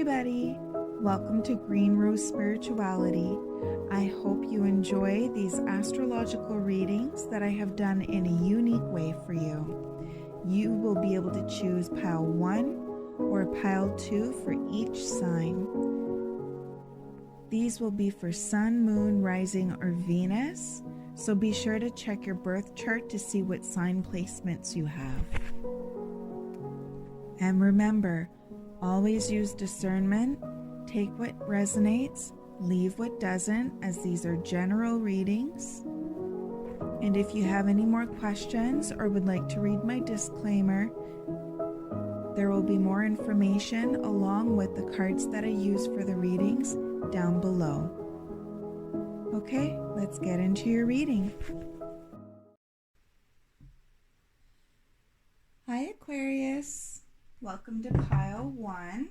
everybody! Welcome to Green Rose Spirituality. I hope you enjoy these astrological readings that I have done in a unique way for you. You will be able to choose pile 1 or pile 2 for each sign. These will be for Sun, Moon, Rising, or Venus, so be sure to check your birth chart to see what sign placements you have. And remember, always use discernment. Take what resonates, leave what doesn't, as these are general readings. And if you have any more questions or would like to read my disclaimer, there will be more information along with the cards that I use for the readings down below. Okay, let's get into your reading. Hi Aquarius, welcome to pile 1.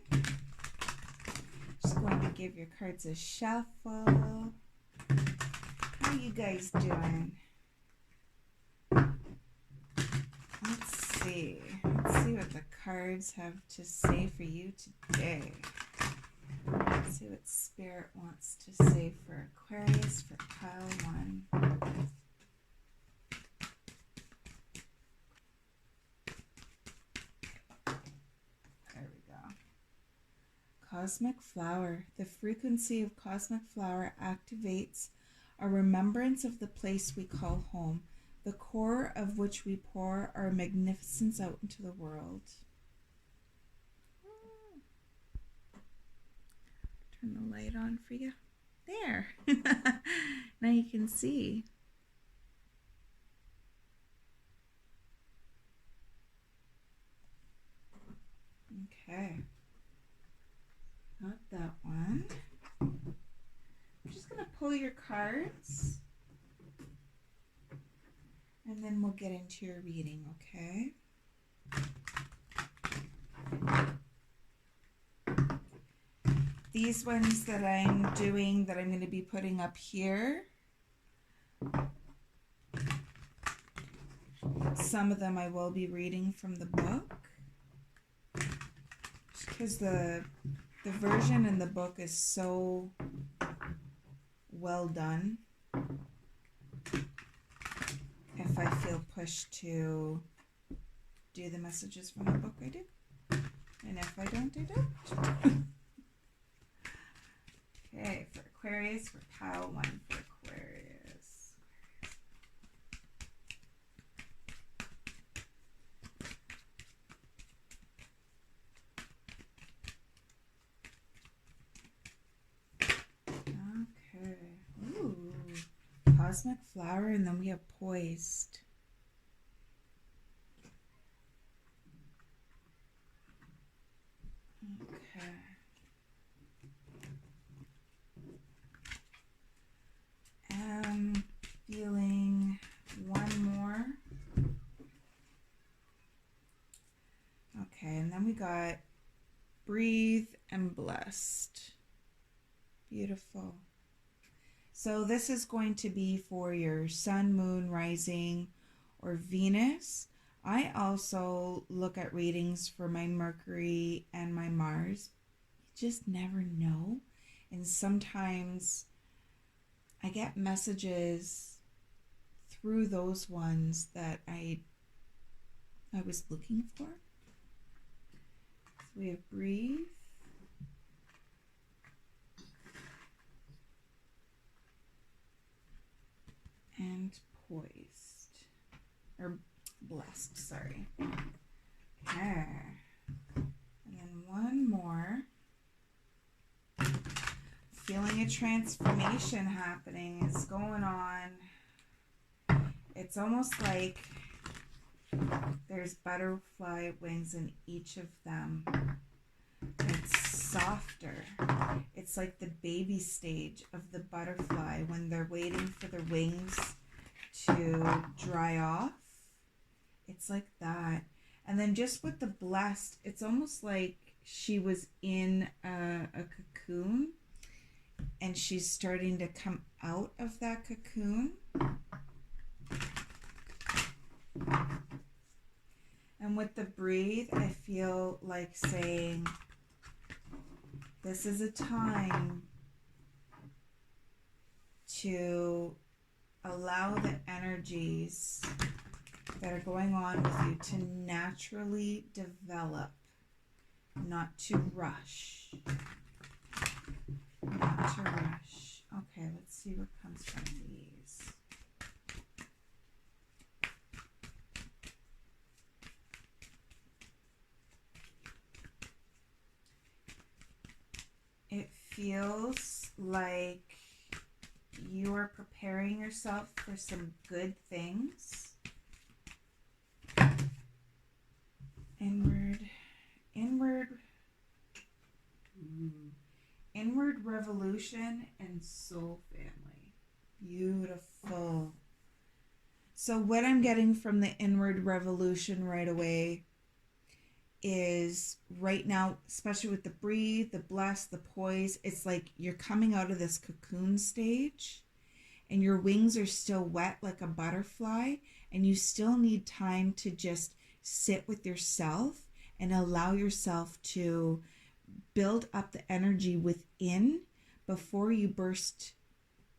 Just going to give your cards a shuffle. How you guys doing? Let's see what the cards have to say for you today. Let's see what Spirit wants to say for Aquarius for pile 1. There we go. Cosmic Flower. The frequency of Cosmic Flower activates a remembrance of the place we call home, the core of which we pour our magnificence out into the world. Turn the light on for you. There. Now you can see. Okay. Got that one. I'm just going to pull your cards. And then we'll get into your reading, okay? These ones that I'm doing, that I'm going to be putting up here, some of them I will be reading from the book, just because the version in the book is so well done. If I feel pushed to do the messages from the book, I do. And if I don't, I don't. Okay, for Aquarius, for pile 1 for Aquarius. Okay. Ooh. Cosmic Flower, and then we have Poised. Okay. Feeling one more. Okay, and then we got Breathe and Blessed. Beautiful. So this is going to be for your Sun, Moon, Rising, or Venus. I also look at readings for my Mercury and my Mars. You just never know. And sometimes I get messages through those ones that I was looking for. So we have Breathe. And Poised. Or Blessed, sorry. Okay. And then one more. Feeling a transformation happening is going on. It's almost like there's butterfly wings in each of them. It's softer. It's like the baby stage of the butterfly when they're waiting for the wings to dry off. It's like that. And then just with the Blessed, it's almost like she was in a cocoon and she's starting to come out of that cocoon. And with the Breathe, I feel like saying, This is a time to allow the energies that are going on with you to naturally develop, not to rush. Not to rush. Okay, let's see what comes from these. It feels like you are preparing yourself for some good things. Inward revolution and soul family. Beautiful. So what I'm getting from the inward revolution right away is right now, especially with the breathe, the bless, the poise, it's like you're coming out of this cocoon stage and your wings are still wet like a butterfly, and you still need time to just sit with yourself and allow yourself to build up the energy within before you burst,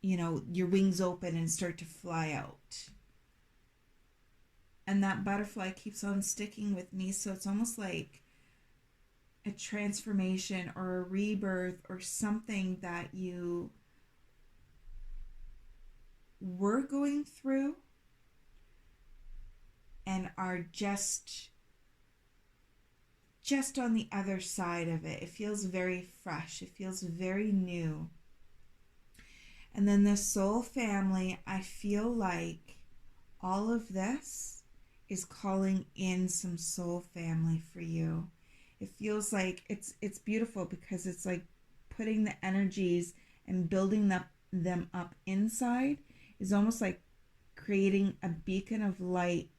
your wings open and start to fly out. And that butterfly keeps on sticking with me, so it's almost like a transformation or a rebirth or something that you were going through and are just on the other side of it. It feels very fresh. It feels very new. And then the soul family, I feel like all of this is calling in some soul family for you. It feels like it's beautiful because it's like putting the energies and building them up inside is almost like creating a beacon of light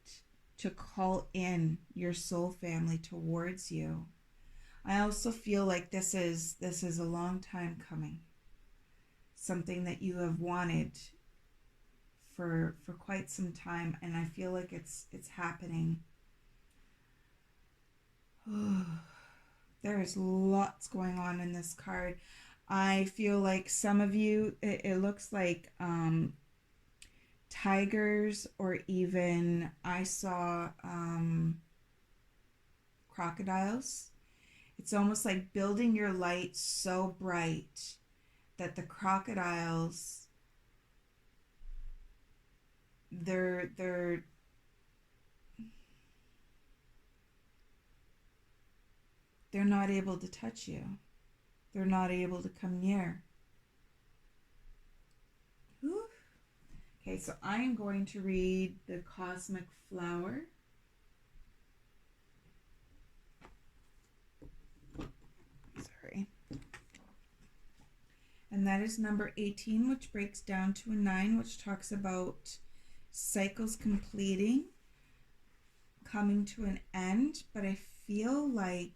to call in your soul family towards you. I also feel like this is a long time coming. Something that you have wanted for quite some time, and I feel like it's happening. There's lots going on in this card. I feel like some of you, it looks like tigers, or even I saw crocodiles. It's almost like building your light so bright that the crocodiles, they're not able to touch you. They're not able to come near. Whew. Okay, so I am going to read the Cosmic Flower. Sorry. And that is number 18, which breaks down to a 9, which talks about cycles completing, coming to an end, but I feel like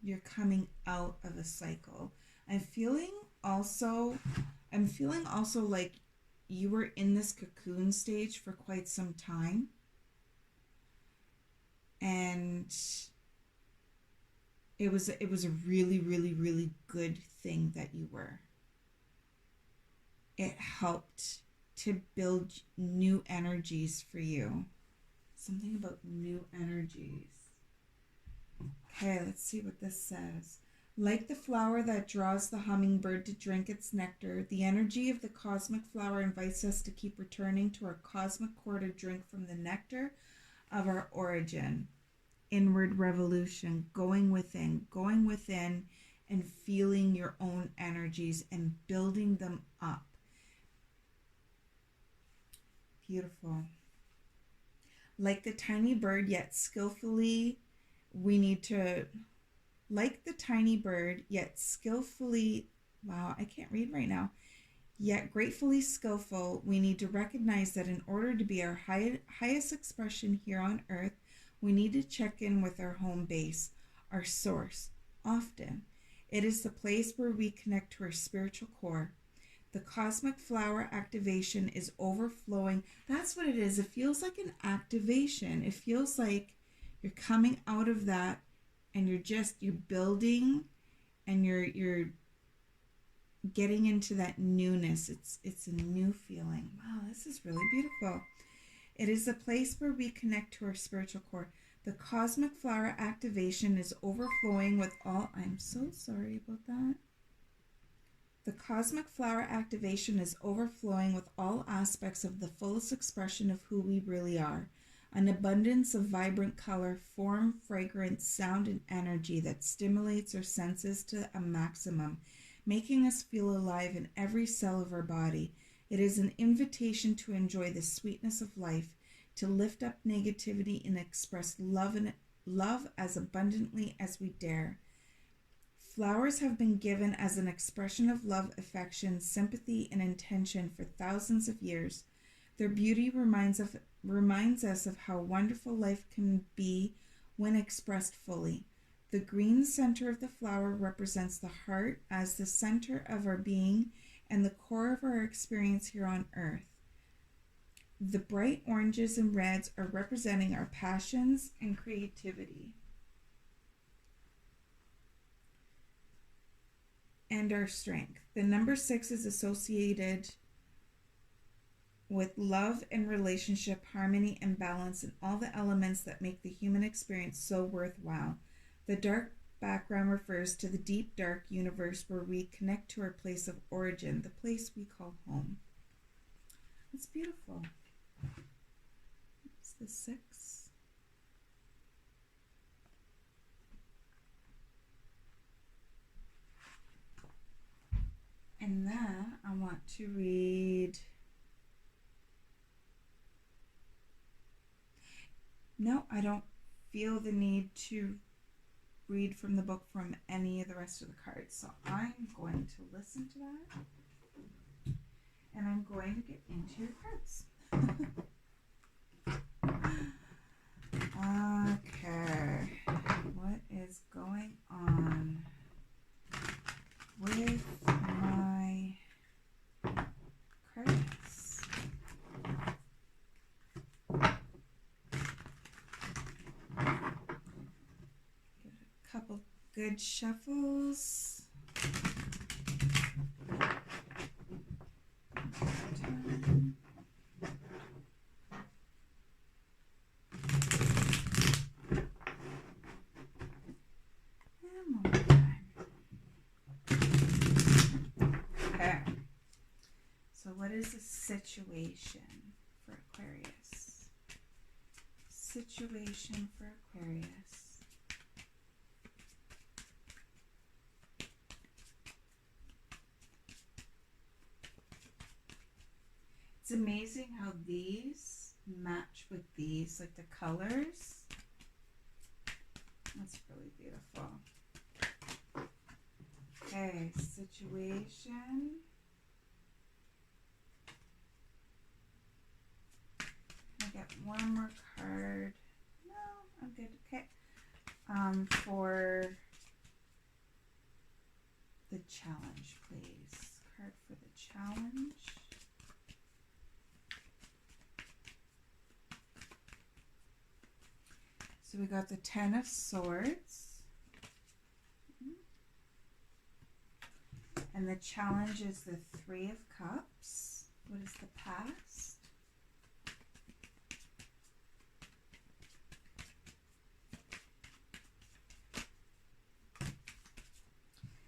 you're coming out of a cycle. I'm feeling also like you were in this cocoon stage for quite some time, and it was a really, really, really good thing that you were. It helped to build new energies for you. Something about new energies. Okay, let's see what this says. Like the flower that draws the hummingbird to drink its nectar, the energy of the cosmic flower invites us to keep returning to our cosmic core to drink from the nectar of our origin. Inward revolution, going within and feeling your own energies and building them up. Beautiful. Like the tiny bird, yet skillfully, wow, I can't read right now. Yet gratefully skillful, we need to recognize that in order to be our highest expression here on earth, we need to check in with our home base, our source, often. It is the place where we connect to our spiritual core. The cosmic flower activation is overflowing. That's what it is. It feels like an activation. It feels like you're coming out of that and you're building and you're getting into that newness. It's a new feeling. Wow, this is really beautiful. It is a place where we connect to our spiritual core. The cosmic flower activation is overflowing with all... I'm so sorry about that. The cosmic flower activation is overflowing with all aspects of the fullest expression of who we really are. An abundance of vibrant color, form, fragrance, sound, and energy that stimulates our senses to a maximum, making us feel alive in every cell of our body. It is an invitation to enjoy the sweetness of life, to lift up negativity and express love as abundantly as we dare. Flowers have been given as an expression of love, affection, sympathy, and intention for thousands of years. Their beauty reminds us of how wonderful life can be when expressed fully. The green center of the flower represents the heart as the center of our being and the core of our experience here on earth. The bright oranges and reds are representing our passions and creativity and our strength. The number 6 is associated with love and relationship, harmony and balance, and all the elements that make the human experience so worthwhile. The dark background refers to the deep, dark universe where we connect to our place of origin, the place we call home. It's beautiful. It's the 6. And then I want to read... No, I don't feel the need to read from the book from any of the rest of the cards. So I'm going to listen to that. And I'm going to get into your cards. Okay. What is going on with my cards? Couple good shuffles. Okay. So what is the situation for Aquarius? Situation for Aquarius. It's amazing how these match with these, like the colors. That's really beautiful. Okay, situation. Can I get one more card? No, I'm good. Okay. For the challenge, please. Card for the challenge. So we got the 10 of Swords. And the challenge is the 3 of Cups. What is the past?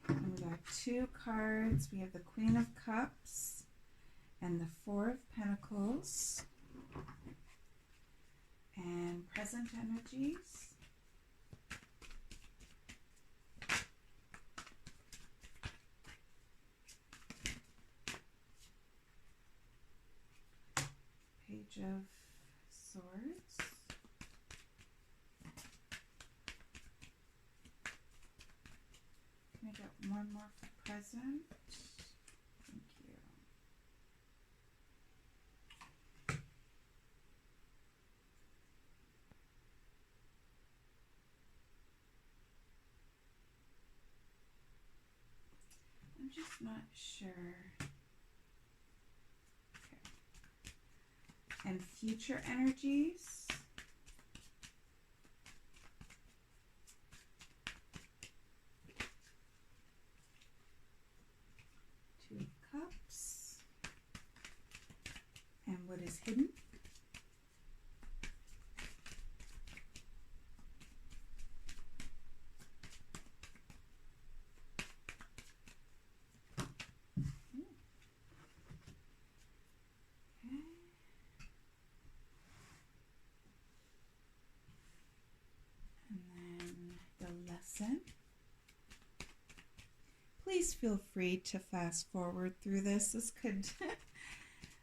And we got 2 cards. We have the Queen of Cups and the 4 of Pentacles. And present energies. Page of Swords. Can I get one more for present? Thank you. I'm just not sure. Okay. And future energies. listen. Please feel free to fast forward through this. This could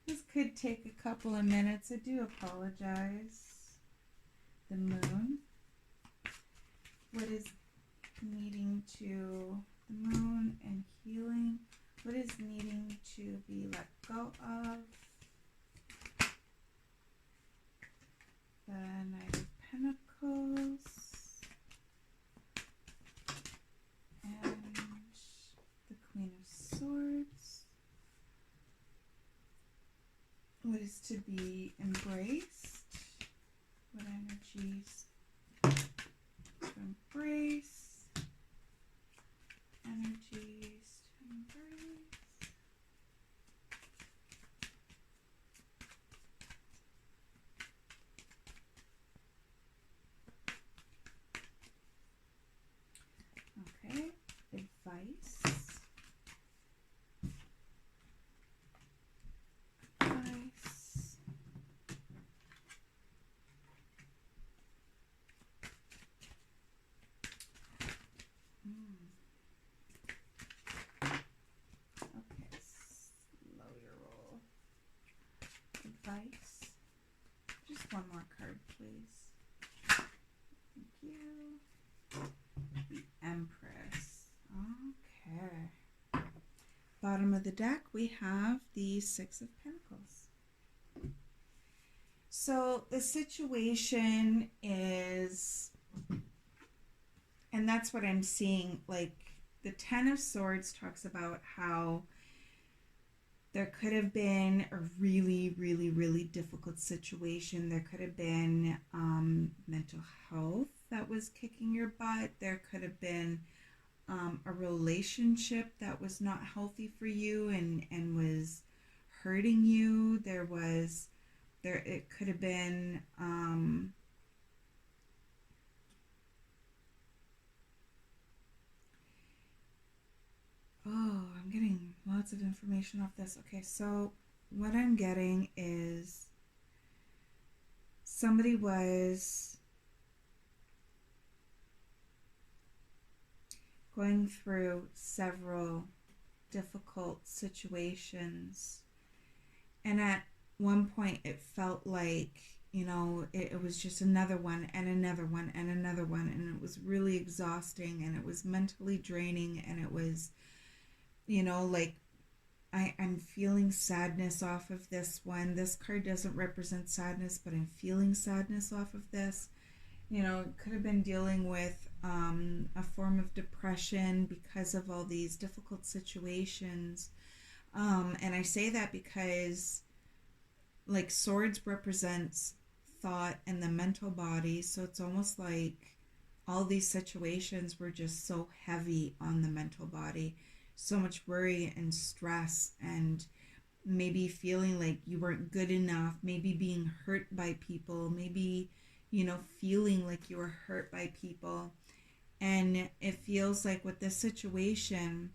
this could take a couple of minutes. I do apologize. The moon. What is needing to, the moon and healing. What is needing to be let go of? The Knight of Pentacles. And the Queen of Swords. What is to be embraced? What energies to embrace? Energies to embrace. Okay, advice. Advice. Okay, slow your roll. Advice. Just one more card, please. Thank you. The Empress. Okay. Bottom of the deck, we have the Six of Pentacles. So the situation is, and that's what I'm seeing, like the Ten of Swords talks about how there could have been a really, really, really difficult situation. There could have been mental health that was kicking your butt. There could have been a relationship that was not healthy for you and was hurting you. It could have been I'm getting lots of information off this. Okay, so what I'm getting is somebody was going through several difficult situations, and at one point it felt like, you know, it was just another one and another one and another one, and it was really exhausting, and it was mentally draining, and it was, you know, like I'm feeling sadness off of this one. This card doesn't represent sadness, but I'm feeling sadness off of this. You know, it could have been dealing with a form of depression because of all these difficult situations. And I say that because, like, swords represents thought and the mental body. So it's almost like all these situations were just so heavy on the mental body. So much worry and stress, and maybe feeling like you weren't good enough, maybe being hurt by people, maybe, you know, feeling like you were hurt by people. And it feels like with this situation,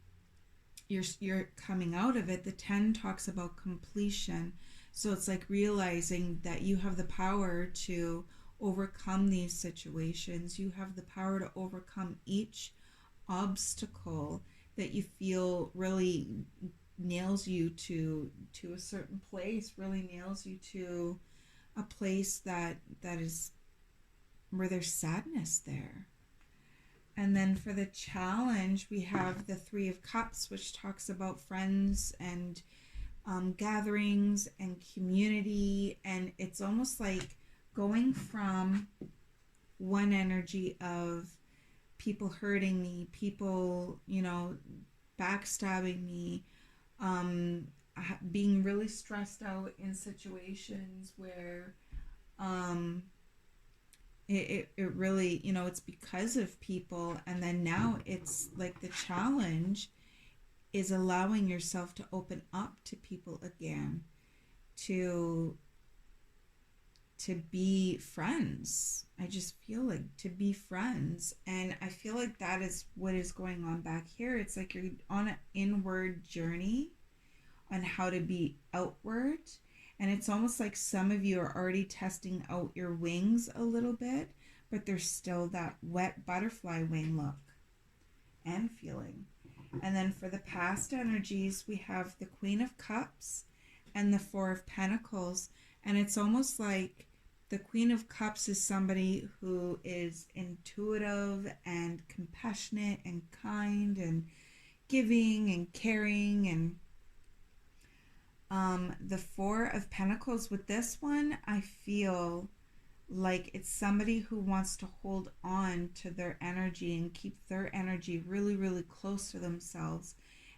you're coming out of it. The 10 talks about completion. So it's like realizing that you have the power to overcome these situations. You have the power to overcome each obstacle that you feel really nails you to a certain place, really nails you to a place that is where there's sadness there. And then for the challenge, we have the Three of Cups, which talks about friends and gatherings and community. And it's almost like going from one energy of people hurting me, people, you know, backstabbing me, being really stressed out in situations where it really, you know, it's because of people. And then now it's like the challenge is allowing yourself to open up to people again, to be friends. I just feel like to be friends. And I feel like that is what is going on back here. It's like you're on an inward journey on how to be outward. And it's almost like some of you are already testing out your wings a little bit, but there's still that wet butterfly wing look. and feeling. And then for the past energies, we have the Queen of Cups and the Four of Pentacles. And it's almost like the Queen of Cups is somebody who is intuitive and compassionate and kind and giving and caring. And the Four of Pentacles with this one, I feel like it's somebody who wants to hold on to their energy and keep their energy really, really close to themselves.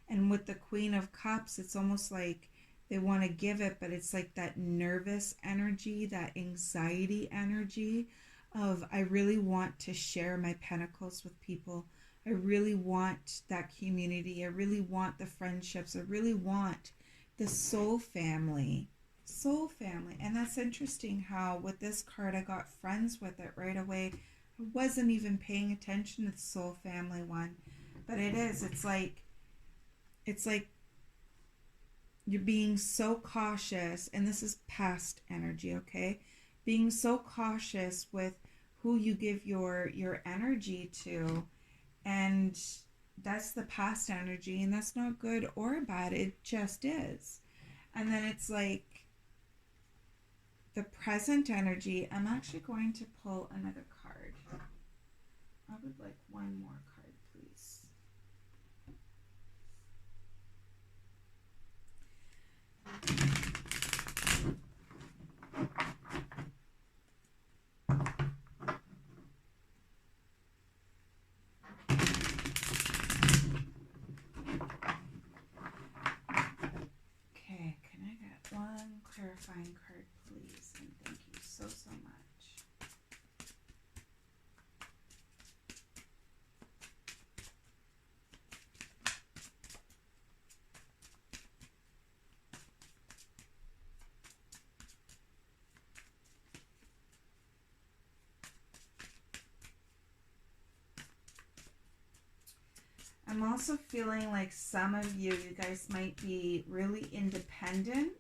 And with the Queen of Cups, it's almost like they want to give it, but it's like that nervous energy, that anxiety energy of, I really want to share my pentacles with people. I really want that community. I really want the friendships. I really want the soul family. Soul family. And that's interesting how with this card I got friends with it right away. I wasn't even paying attention to the soul family one, but it is. It's like you're being so cautious, and this is past energy, okay? Being so cautious with who you give your energy to, and that's the past energy, and that's not good or bad. It just is. And then it's like the present energy. I'm actually going to pull another card. I would like one more card, please. Okay, can I get one clarifying card, please? And thank you so much. I'm also feeling like some of you guys might be really independent,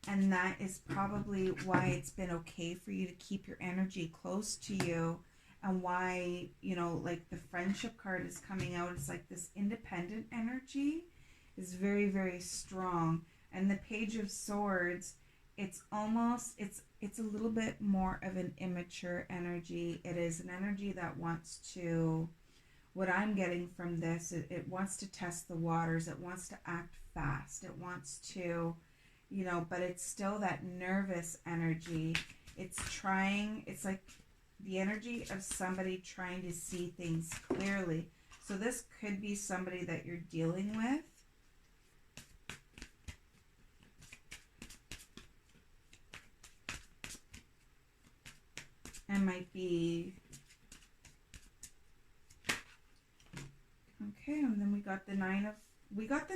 and that is probably why it's been okay for you to keep your energy close to you, and why, you know, like the friendship card is coming out. It's like this independent energy is very, very strong. And the Page of Swords, it's almost, it's a little bit more of an immature energy. It is an energy that wants to, what I'm getting from this, it wants to test the waters. It wants to act fast. It wants to, you know, but it's still that nervous energy. It's trying, it's like the energy of somebody trying to see things clearly. So this could be somebody that you're dealing with. And might be, okay, and then we got the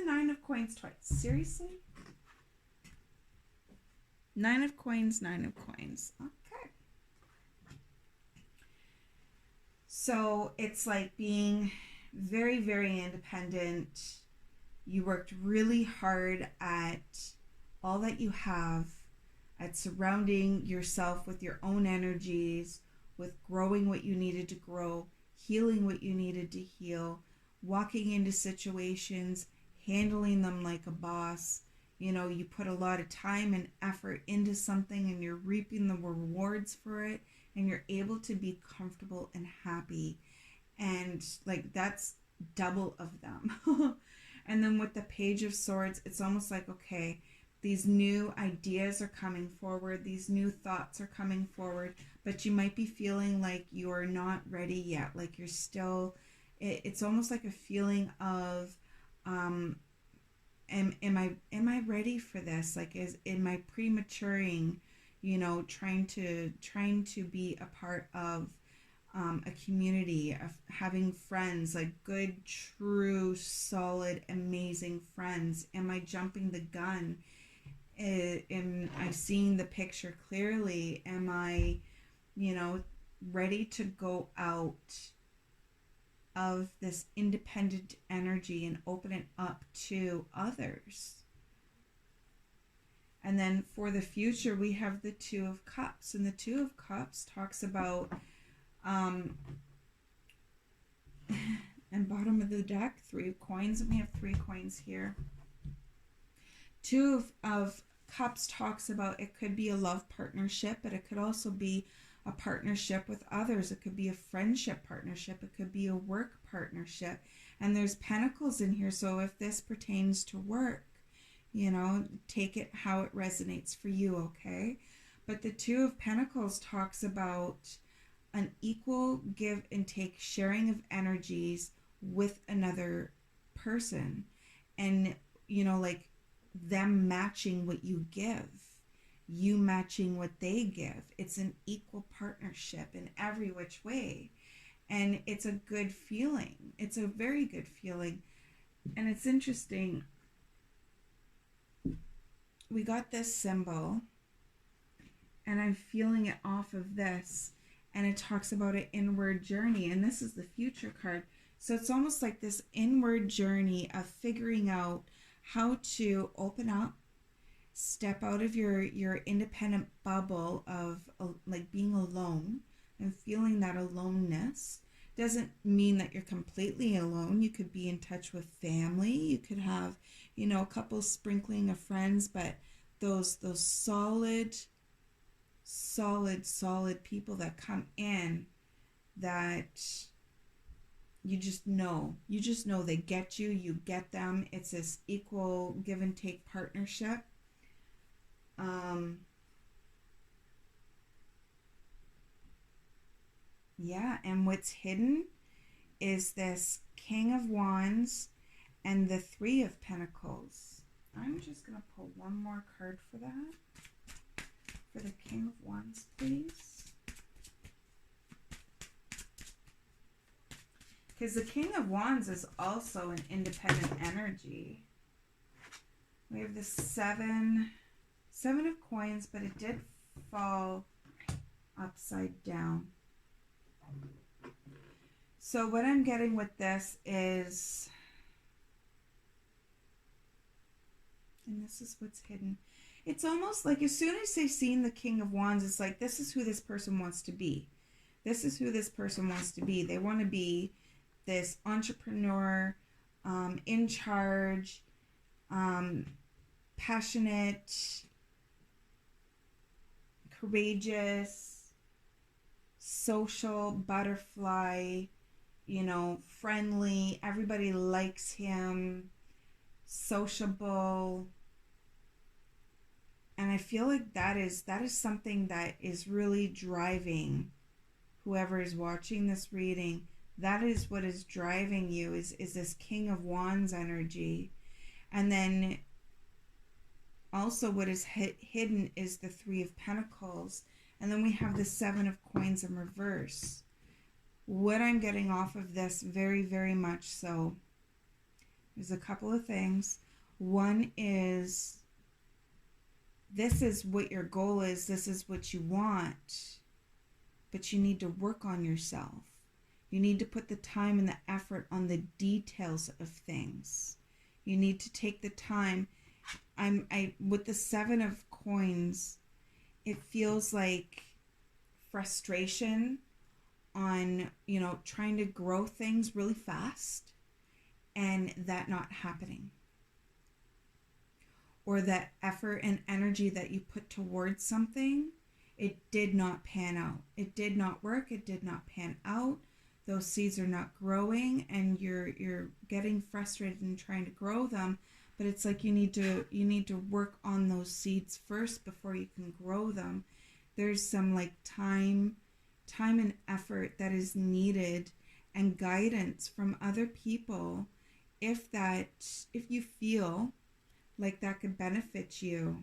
Nine of Coins twice. Seriously? Nine of Coins. Okay. So it's like being very, very independent. You worked really hard at all that you have, at surrounding yourself with your own energies, with growing what you needed to grow, healing what you needed to heal, walking into situations, handling them like a boss. You know, you put a lot of time and effort into something, and you're reaping the rewards for it, and you're able to be comfortable and happy. And like, that's double of them. And then with the Page of Swords, it's almost like, okay, these new ideas are coming forward, these new thoughts are coming forward, but you might be feeling like you're not ready yet. Like you're still, it's almost like a feeling of, am I ready for this? Like, am I prematuring, you know, trying to be a part of a community, of having friends, like good, true, solid, amazing friends? Am I jumping the gun? Am I seeing the picture clearly? Am I, you know, ready to go out of this independent energy and open it up to others? And then for the future, we have the Two of Cups. And the Two of Cups talks about And bottom of the deck, 3 of coins, and we have 3 coins here. 2 of cups talks about it could be a love partnership, but it could also be a partnership with others. It could be a friendship partnership. It could be a work partnership. And there's pentacles in here. So if this pertains to work, you know, take it how it resonates for you, okay? But the 2 of Pentacles talks about an equal give and take, sharing of energies with another person. And, you know, like them matching what you give, you matching what they give. It's an equal partnership in every which way. And it's a good feeling. It's a very good feeling. And it's interesting. We got this symbol, and I'm feeling it off of this. And it talks about an inward journey. And this is the future card. So it's almost like this inward journey of figuring out how to open up, step out of your independent bubble of like being alone and feeling that aloneness. Doesn't mean that you're completely alone. You could be in touch with family. You could have, you know, a couple sprinkling of friends, but those solid people that come in that you just know they get you, you get them. It's this equal give and take partnership. Yeah, and what's hidden is this King of Wands and the 3 of Pentacles. I'm just going to pull one more card for that. For the King of Wands, please. Because the King of Wands is also an independent energy. We have the 7 of coins, but it did fall upside down. So what I'm getting with this is, and this is what's hidden. It's almost like as soon as they've seen the King of Wands, it's like, this is who this person wants to be. This is who this person wants to be. They want to be this entrepreneur, in charge, passionate, courageous, social, butterfly, you know, friendly. Everybody likes him, sociable. And I feel like that is something that is really driving whoever is watching this reading. That is what is driving you, is this King of Wands energy. And then also what is hidden is the 3 of Pentacles. And then we have the 7 of coins in reverse. What I'm getting off of this, very, very much so, there's a couple of things. One is, this is what your goal is. This is what you want. But you need to work on yourself. You need to put the time and the effort on the details of things. You need to take the time. With the 7 of coins, it feels like frustration on, you know, trying to grow things really fast and that not happening. Or that effort and energy that you put towards something, it did not pan out. It did not work. It did not pan out. Those seeds are not growing, and you're getting frustrated and trying to grow them. But it's like you need to work on those seeds first before you can grow them. There's some like time and effort that is needed, and guidance from other people if you feel like that could benefit you.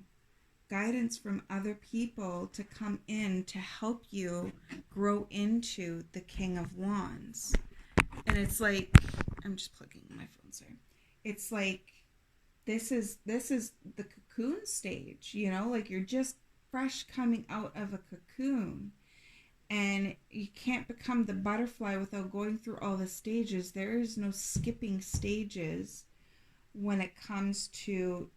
Guidance from other people to come in to help you grow into the King of Wands. And it's like, I'm just plugging in my phone, sorry. It's like, this is the cocoon stage, you know, like you're just fresh coming out of a cocoon, and you can't become the butterfly without going through all the stages. There is no skipping stages when it comes to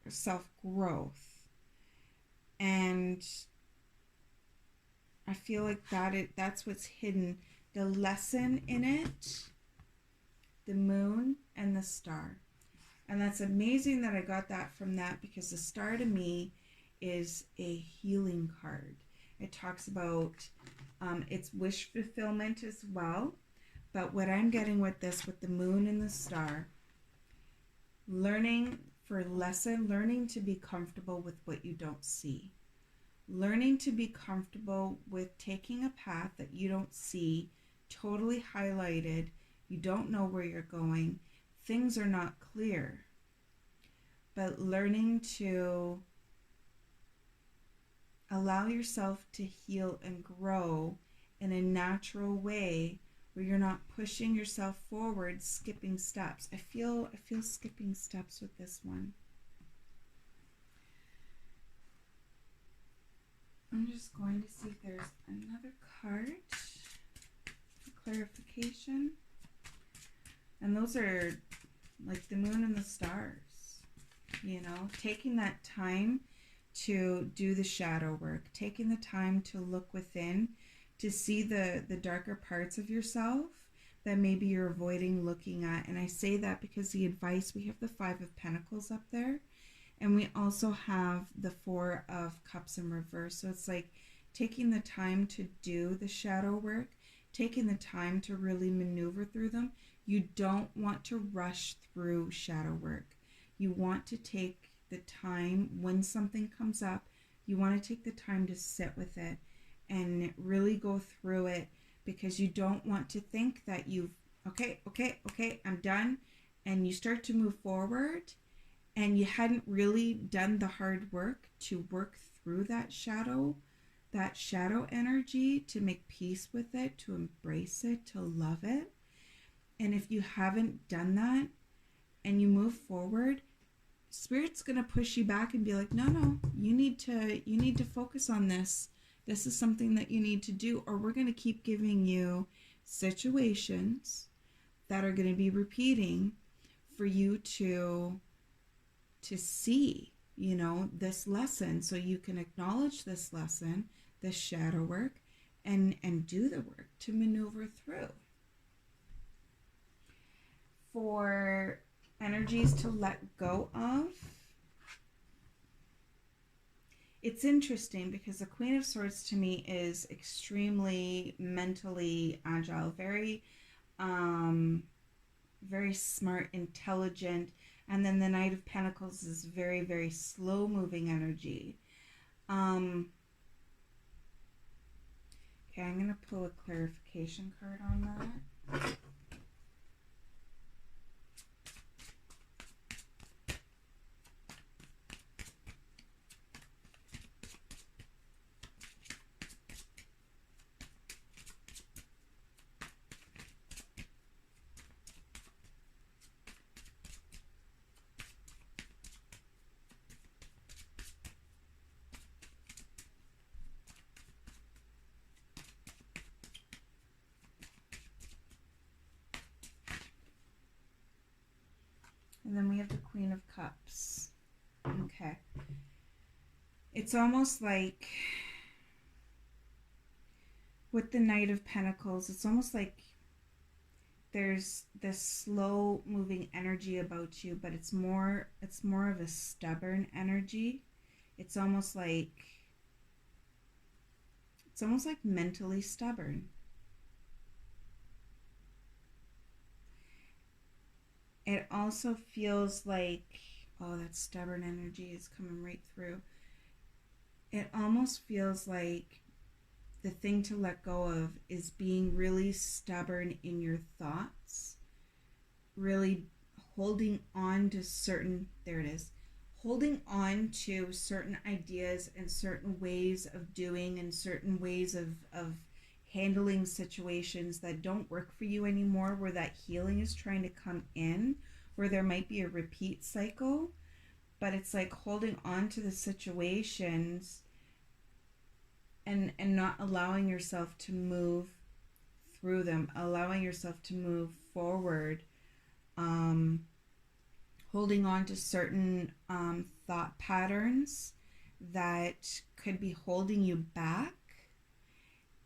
self-growth. And I feel like that's what's hidden. The lesson in it the moon, and the star. And that's amazing that I got that from that, because the star to me is a healing card. It talks about its wish fulfillment as well. But what I'm getting with this, with the moon and the star, learning to be comfortable with what you don't see. Learning to be comfortable with taking a path that you don't see, totally highlighted. You don't know where you're going. Things are not clear. But learning to allow yourself to heal and grow in a natural way, where you're not pushing yourself forward, skipping steps. I feel skipping steps with this one. I'm just going to see if there's another card for clarification. And those are like the moon and the stars. You know, taking that time to do the shadow work, taking the time to look within, to see the darker parts of yourself that maybe you're avoiding looking at. And I say that because the advice, we have the 5 of Pentacles up there, and we also have the 4 of Cups in reverse. So it's like taking the time to do the shadow work, taking the time to really maneuver through them. You don't want to rush through shadow work. You want to take the time when something comes up. You want to take the time to sit with it and really go through it, because you don't want to think that you've, okay, I'm done, and you start to move forward and you hadn't really done the hard work to work through that shadow energy, to make peace with it, to embrace it, to love it. And if you haven't done that and you move forward, Spirit's going to push you back and be like, no, you need to focus on this. This is something that you need to do, or we're going to keep giving you situations that are going to be repeating for you to see, you know, this lesson, so you can acknowledge this lesson, this shadow work, and do the work to maneuver through. For energies to let go of, it's interesting because the Queen of Swords to me is extremely mentally agile, very smart, intelligent. And then the Knight of Pentacles is very, very slow moving energy. Okay, I'm going to pull a clarification card on that. And then we have the Queen of Cups. Okay. It's almost like with the Knight of Pentacles, it's almost like there's this slow moving energy about you, but it's more of a stubborn energy. It's almost like mentally stubborn. It also feels like, oh, that stubborn energy is coming right through. It almost feels like the thing to let go of is being really stubborn in your thoughts, really holding on to certain ideas and certain ways of doing and certain ways of handling situations that don't work for you anymore, where that healing is trying to come in, where there might be a repeat cycle, but it's like holding on to the situations and not allowing yourself to move through them, allowing yourself to move forward, holding on to certain thought patterns that could be holding you back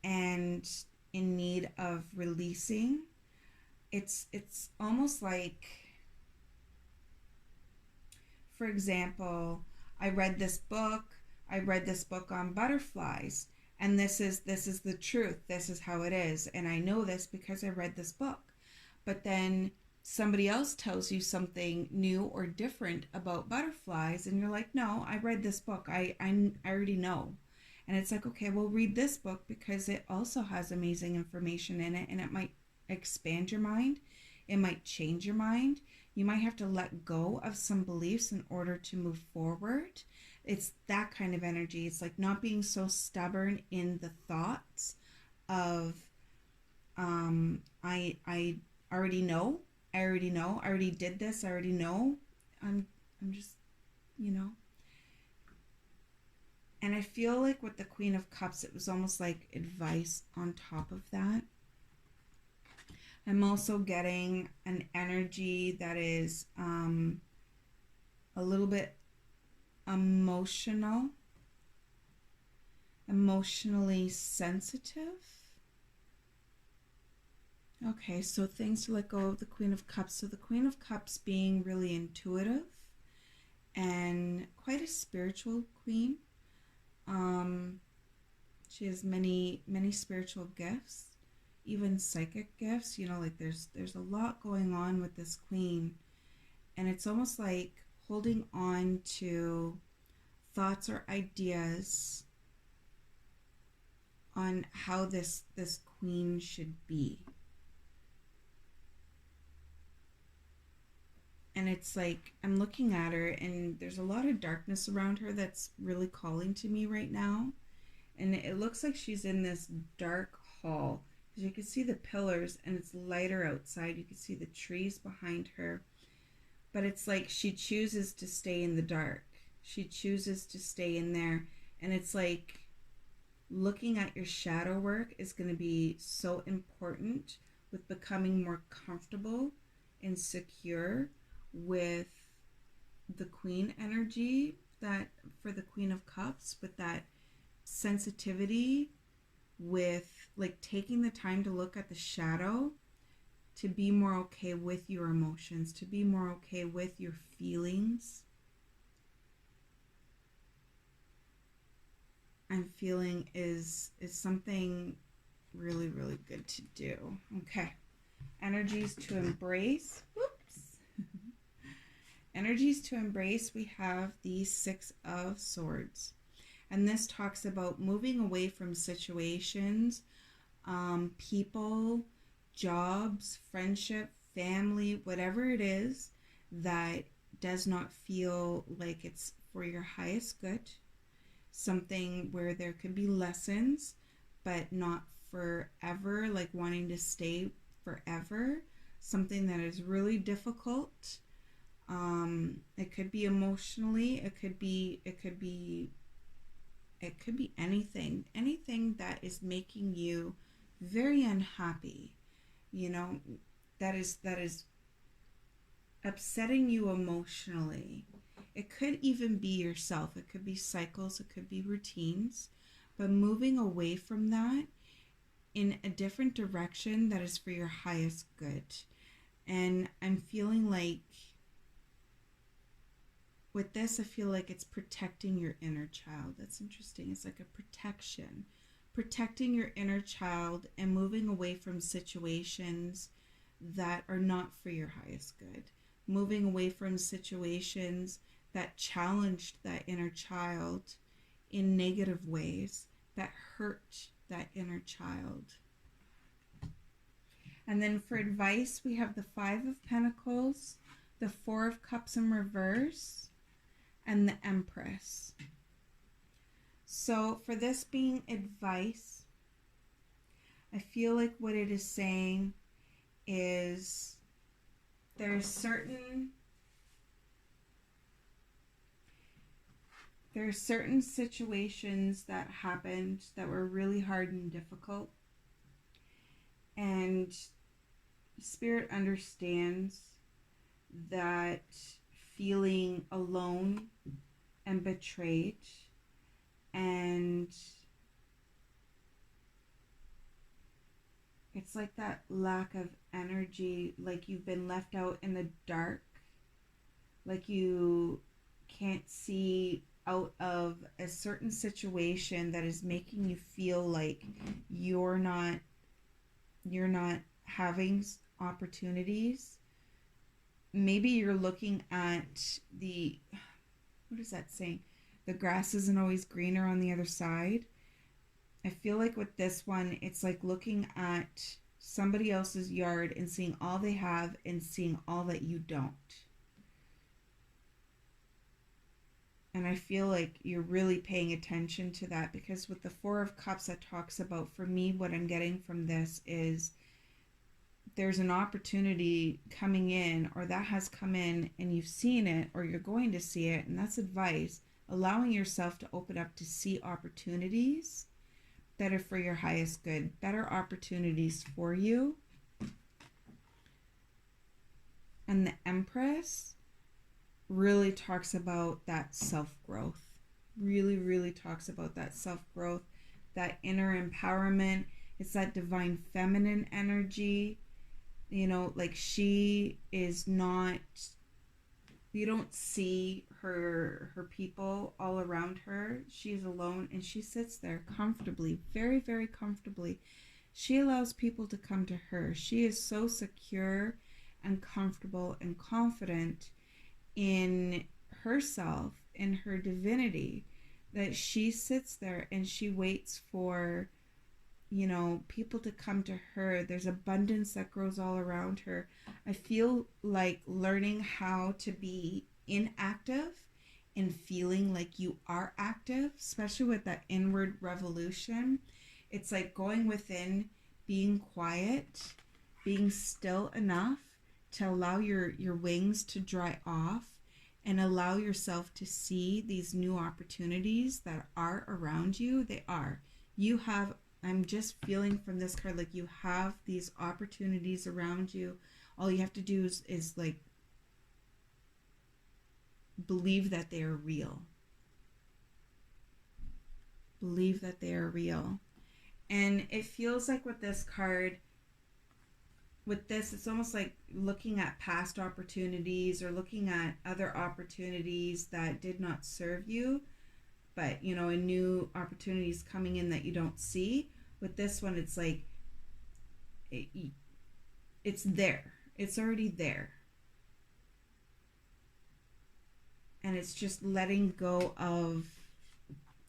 and in need of releasing. it's almost like, for example, I read this book. I read this book on butterflies, and this is the truth. This is how it is, and I know this because I read this book. But then somebody else tells you something new or different about butterflies, and you're like, no, I read this book. I already know. And it's like, okay, well, read this book because it also has amazing information in it, and it might expand your mind. It might change your mind. You might have to let go of some beliefs in order to move forward. It's that kind of energy. It's like not being so stubborn in the thoughts of, I already know. I already know. I already did this. I already know. I'm just, you know. And I feel like with the Queen of Cups, it was almost like advice on top of that. I'm also getting an energy that is a little bit emotionally sensitive. Okay, so things to let go of the Queen of Cups. So the Queen of Cups being really intuitive and quite a spiritual queen. She has many spiritual gifts, even psychic gifts. You know, like there's a lot going on with this queen, and it's almost like holding on to thoughts or ideas on how this queen should be. And it's like I'm looking at her, and there's a lot of darkness around her that's really calling to me right now. And it looks like she's in this dark hall, because you can see the pillars and it's lighter outside. You can see the trees behind her, but it's like she chooses to stay in the dark. She chooses to stay in there. And it's like looking at your shadow work is going to be so important with becoming more comfortable and secure with the Queen energy, that for the Queen of Cups, with that sensitivity, with like taking the time to look at the shadow, to be more okay with your emotions, to be more okay with your feelings. I'm feeling is something really, really good to do. Okay. Energies to embrace. Whoops. Energies to embrace. We have the Six of Swords. And this talks about moving away from situations, people, jobs, friendship, family, whatever it is that does not feel like it's for your highest good. Something where there could be lessons, but not forever, like wanting to stay forever. Something that is really difficult. It could be emotionally. It could be anything that is making you very unhappy, you know, that is upsetting you emotionally. It could even be yourself. It could be cycles. It could be routines. But moving away from that in a different direction that is for your highest good. And I'm feeling like with this, I feel like it's protecting your inner child. That's interesting. It's like a protection. Protecting your inner child and moving away from situations that are not for your highest good. Moving away from situations that challenged that inner child in negative ways, that hurt that inner child. And then for advice, we have the Five of Pentacles, the Four of Cups in reverse, and the Empress. So for this being advice, I feel like what it is saying is there's certain situations that happened that were really hard and difficult, and Spirit understands that feeling alone and betrayed, and it's like that lack of energy, like you've been left out in the dark, like you can't see out of a certain situation that is making you feel like you're not having opportunities. Maybe you're looking at the, what is that saying? The grass isn't always greener on the other side. I feel like with this one, it's like looking at somebody else's yard and seeing all they have and seeing all that you don't. And I feel like you're really paying attention to that, because with the Four of Cups, that talks about, for me, what I'm getting from this is there's an opportunity coming in, or that has come in and you've seen it, or you're going to see it, and that's advice, allowing yourself to open up to see opportunities that are for your highest good, better opportunities for you. And the Empress really talks about that self-growth. Really, really talks about that self-growth, that inner empowerment. It's that divine feminine energy. You know, like she is not, you don't see her people all around her. She's alone and she sits there comfortably, very, very comfortably. She allows people to come to her. She is so secure and comfortable and confident in herself, in her divinity, that she sits there and she waits for, you know, people to come to her. There's abundance that grows all around her. I feel like learning how to be inactive and feeling like you are active, especially with that inward revolution. It's like going within, being quiet, being still enough to allow your wings to dry off and allow yourself to see these new opportunities that are around you. They are. You have, I'm just feeling from this card like you have these opportunities around you. All you have to do is like believe that they are real. Believe that they are real. And it feels like with this card, with this, it's almost like looking at past opportunities or looking at other opportunities that did not serve you, but, you know, a new opportunities coming in that you don't see. With this one, it's like, it's there. It's already there. And it's just letting go of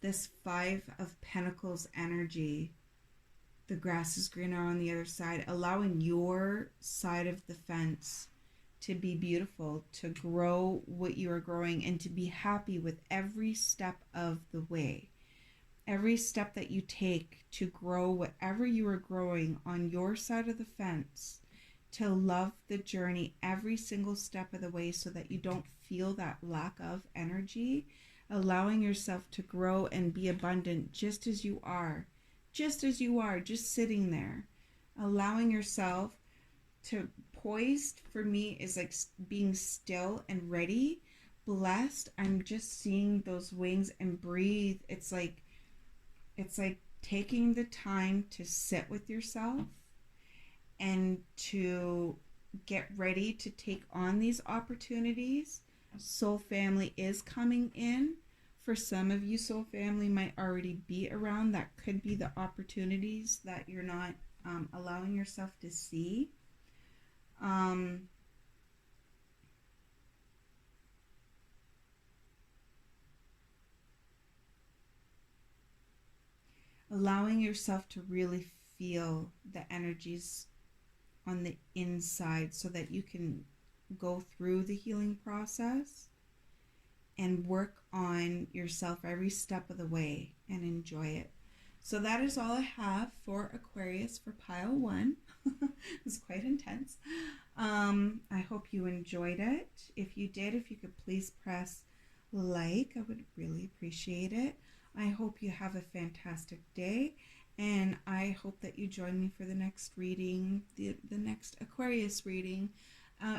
this Five of Pentacles energy. The grass is greener on the other side, allowing your side of the fence to be beautiful, to grow what you are growing, and to be happy with every step of the way. Every step that you take to grow whatever you are growing on your side of the fence, to love the journey every single step of the way so that you don't feel that lack of energy, allowing yourself to grow and be abundant just as you are. Just as you are, just sitting there, allowing yourself to, poised for me is like being still and ready, blessed. I'm just seeing those wings and breathe. It's like taking the time to sit with yourself and to get ready to take on these opportunities. Soul family is coming in. For some of you, soul family might already be around. That could be the opportunities that you're not allowing yourself to see. Allowing yourself to really feel the energies on the inside so that you can go through the healing process and work on yourself every step of the way and enjoy it. So that is all I have for Aquarius for pile 1. It was quite intense. I hope you enjoyed it. If you did, if you could please press like, I would really appreciate it. I hope you have a fantastic day, and I hope that you join me for the next reading, the next Aquarius reading.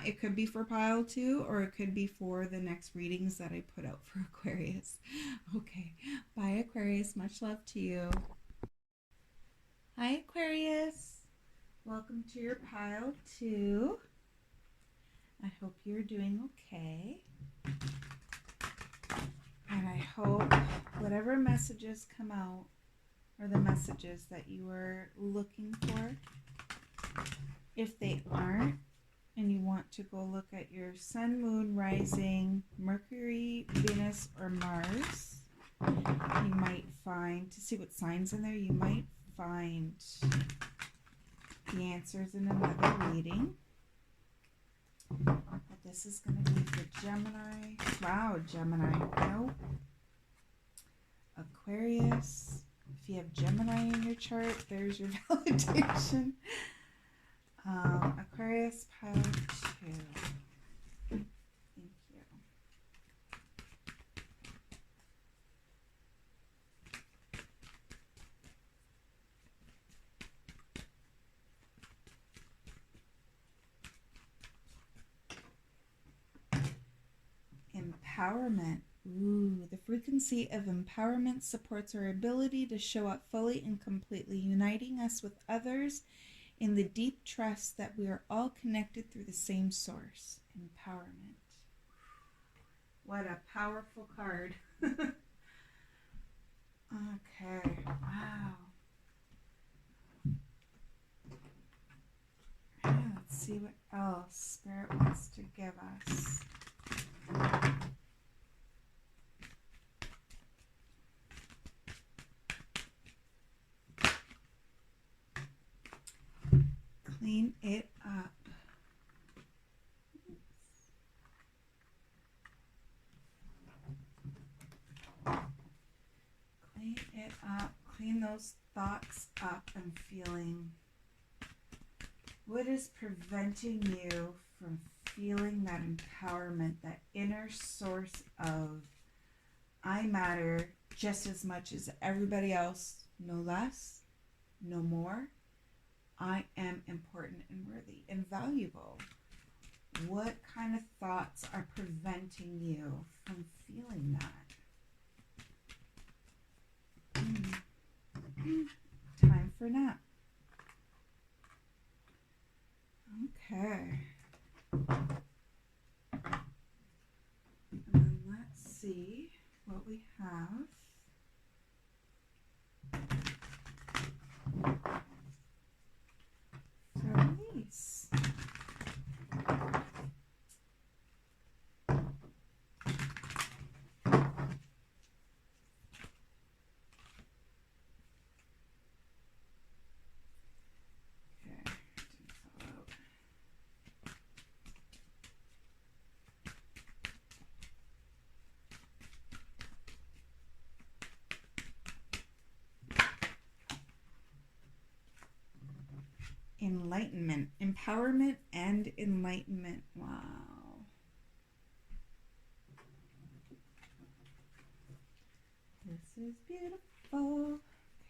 It could be for pile 2, or it could be for the next readings that I put out for Aquarius. Okay, bye Aquarius. Much love to you. Hi Aquarius. Welcome to your pile 2. I hope you're doing okay. And I hope whatever messages come out, or the messages that you were looking for, if they aren't, and you want to go look at your sun, moon, rising, Mercury, Venus, or Mars, you might find, to see what signs in there, you might find the answers in another reading. But this is going to be for Gemini. Wow, Gemini. Nope. Aquarius. If you have Gemini in your chart, there's your validation. Aquarius, pile 2. Thank you. Empowerment. Ooh, the frequency of empowerment supports our ability to show up fully and completely, uniting us with others in the deep trust that we are all connected through the same source. Empowerment. What a powerful card. Okay, wow. Let's see what else Spirit wants to give us. Clean it up. Clean it up. Clean those thoughts up and feeling. What is preventing you from feeling that empowerment, that inner source of I matter just as much as everybody else, no less, no more. I am important and worthy and valuable. What kind of thoughts are preventing you from feeling that? Time for a nap. Okay. And then let's see what we have. Denise. Enlightenment, empowerment, and enlightenment. Wow. This is beautiful.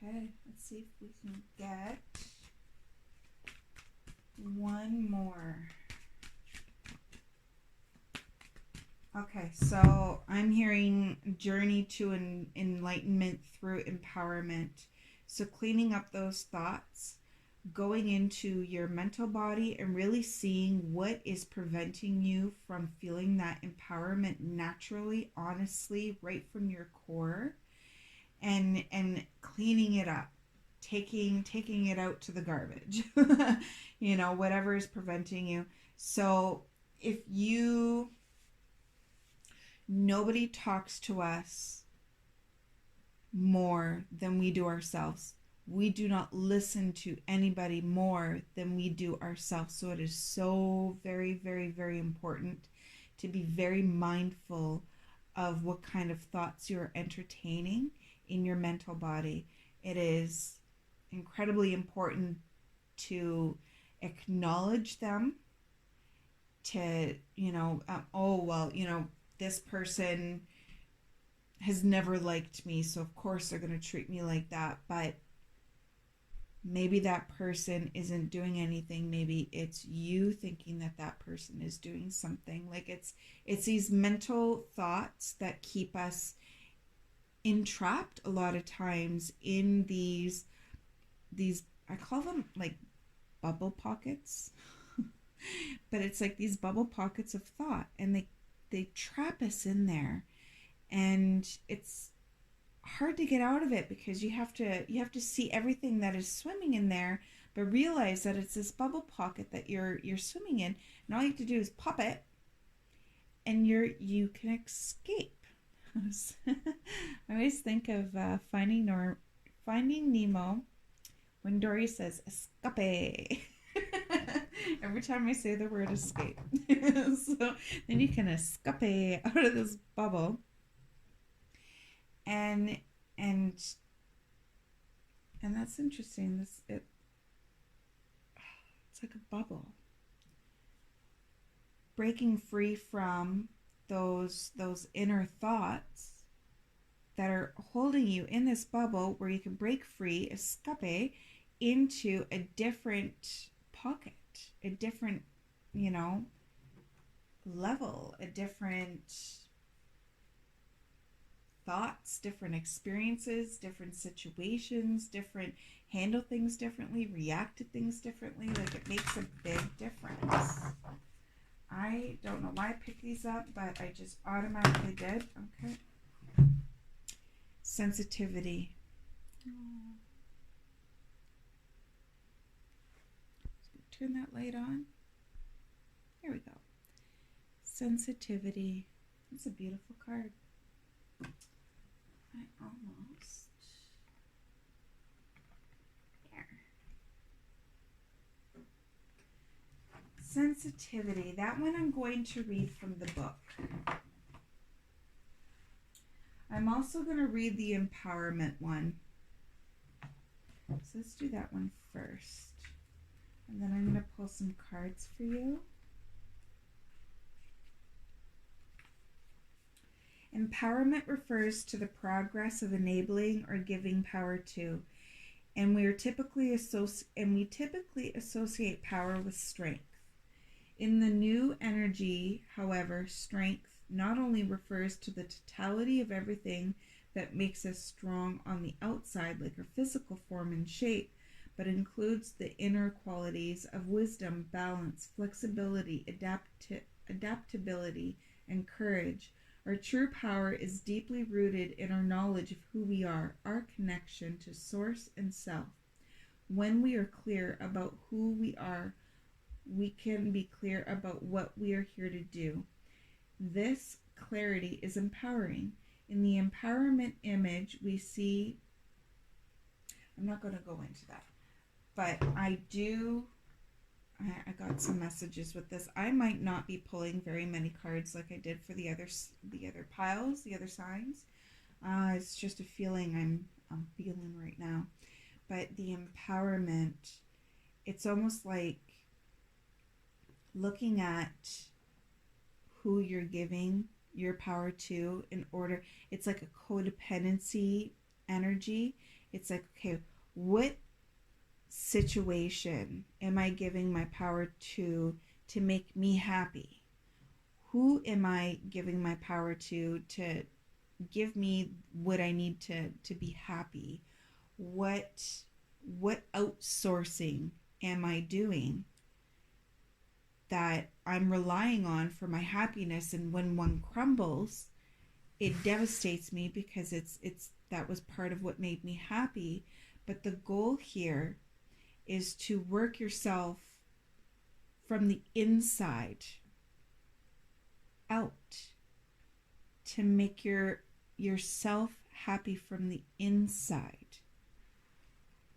Okay, let's see if we can get one more. Okay, so I'm hearing journey to enlightenment through empowerment. So cleaning up those thoughts, going into your mental body and really seeing what is preventing you from feeling that empowerment naturally, honestly, right from your core, and cleaning it up, taking it out to the garbage. You know, whatever is preventing you. So if nobody talks to us more than we do ourselves. We do not listen to anybody more than we do ourselves. So it is so very, very, very important to be very mindful of what kind of thoughts you're entertaining in your mental body. It is incredibly important to acknowledge them, to, this person has never liked me, so of course they're going to treat me like that. But maybe that person isn't doing anything. Maybe it's you thinking that that person is doing something. Like it's these mental thoughts that keep us entrapped a lot of times in these I call them like bubble pockets. But it's like these bubble pockets of thought, and they trap us in there, and it's hard to get out of it because you have to see everything that is swimming in there, but realize that it's this bubble pocket that you're swimming in, and all you have to do is pop it, and you can escape. I always think of Finding Nemo when Dory says escape. Every time I say the word escape. So then you can escape out of this bubble. And that's interesting. It's like a bubble. Breaking free from those inner thoughts that are holding you in this bubble, where you can break free, escape into a different pocket, a different, level, a different thoughts, different experiences, different situations, handle things differently, react to things differently. Like, it makes a big difference. I don't know why I picked these up, but I just automatically did. Okay. Sensitivity. Turn that light on. Here we go. Sensitivity. It's a beautiful card. I almost... There. Sensitivity. That one I'm going to read from the book. I'm also going to read the empowerment one. So let's do that one first. And then I'm going to pull some cards for you. Empowerment refers to the progress of enabling or giving power to, and we typically associate power with strength. In the new energy, however, strength not only refers to the totality of everything that makes us strong on the outside, like our physical form and shape, but includes the inner qualities of wisdom, balance, flexibility, adaptability, and courage. Our true power is deeply rooted in our knowledge of who we are, our connection to source and self. When we are clear about who we are, we can be clear about what we are here to do. This clarity is empowering. In the empowerment image, we see, I'm not going to go into that, but I got some messages with this. I might not be pulling very many cards like I did for the other piles, the other signs. It's just a feeling I'm feeling right now. But the empowerment, it's almost like looking at who you're giving your power to in order. It's like a codependency energy. It's like, okay, what situation am I giving my power to make me happy? Who am I giving my power to give me what I need to be happy? What outsourcing am I doing that I'm relying on for my happiness? And when one crumbles, it devastates me because it's that was part of what made me happy. But the goal here is to work yourself from the inside out, to make yourself happy from the inside,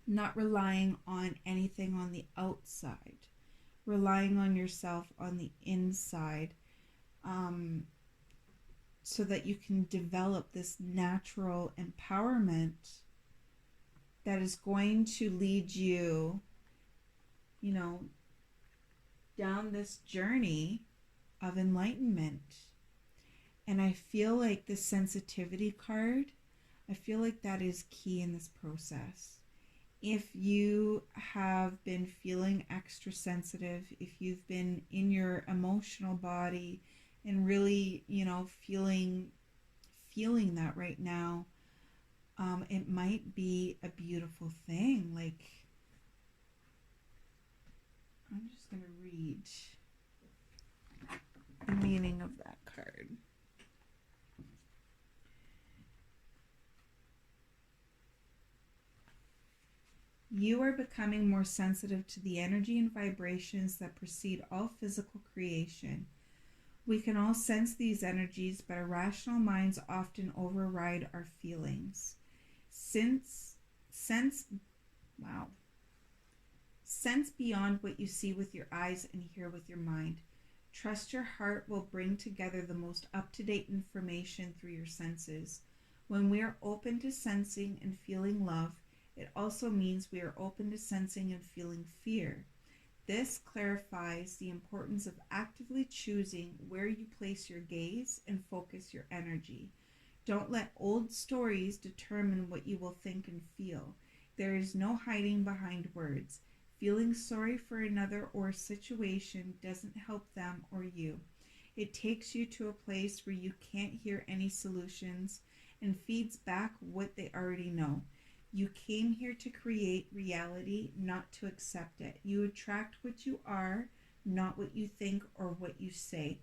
not relying on anything on the outside, relying on yourself on the inside, so that you can develop this natural empowerment that is going to lead you, down this journey of enlightenment. And I feel like the sensitivity card, I feel like that is key in this process. If you have been feeling extra sensitive, if you've been in your emotional body and really, feeling that right now, it might be a beautiful thing. Like, I'm just going to read the meaning of that card. You are becoming more sensitive to the energy and vibrations that precede all physical creation. We can all sense these energies, but our rational minds often override our feelings. Sense beyond what you see with your eyes and hear with your mind. Trust your heart will bring together the most up-to-date information through your senses. When we are open to sensing and feeling love, it also means we are open to sensing and feeling fear. This clarifies the importance of actively choosing where you place your gaze and focus your energy. Don't let old stories determine what you will think and feel. There is no hiding behind words. Feeling sorry for another or a situation doesn't help them or you. It takes you to a place where you can't hear any solutions and feeds back what they already know. You came here to create reality, not to accept it. You attract what you are, not what you think or what you say,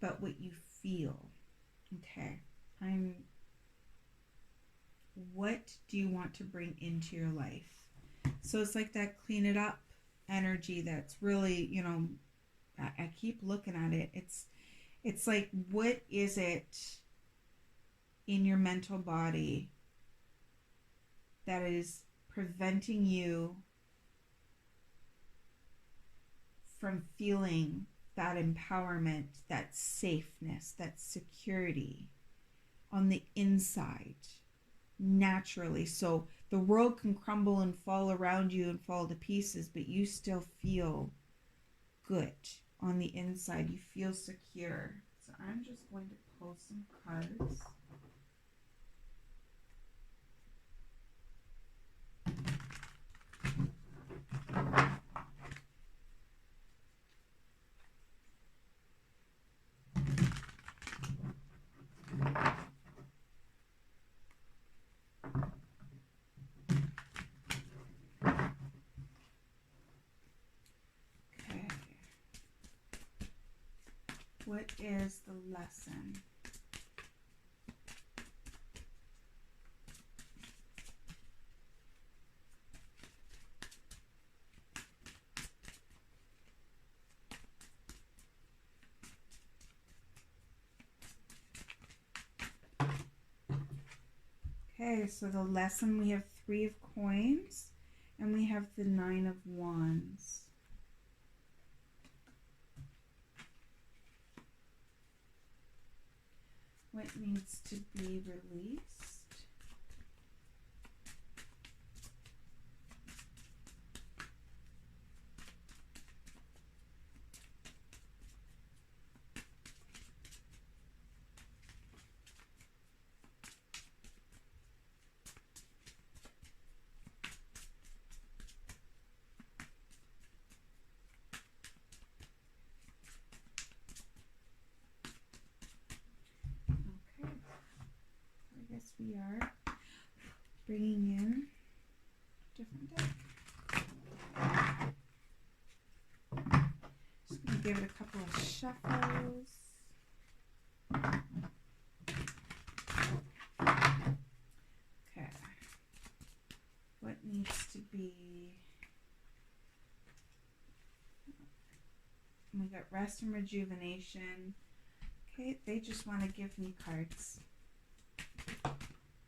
but what you feel. Okay. What do you want to bring into your life? So it's like that clean it up energy that's really, you know, I keep looking at it. It's like, what is it in your mental body that is preventing you from feeling that empowerment, that safeness, that security on the inside naturally? So the world can crumble and fall around you and fall to pieces, but you still feel good on the inside. You feel secure. So I'm just going to pull some cards. What is the lesson? Okay, so the lesson, we have 3 of coins and we have the 9 of wands. What needs to be released? We are bringing in a different deck. Just going to give it a couple of shuffles. Okay. What needs to be... We got rest and rejuvenation. Okay, they just want to give me cards.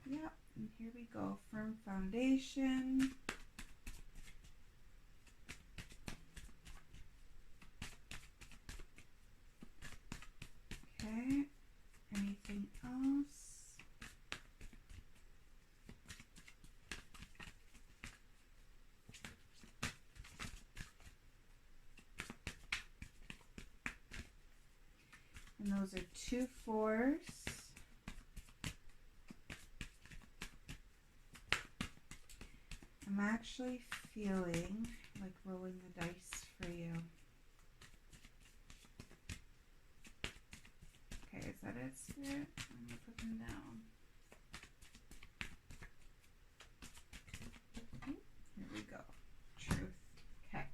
Yep, and here we go. Firm foundation. Okay, anything else? And those are 2 4s. I'm actually feeling like rolling the dice for you. Okay, is that it, Spirit? I'm going to put them down. Here we go. Truth. Okay.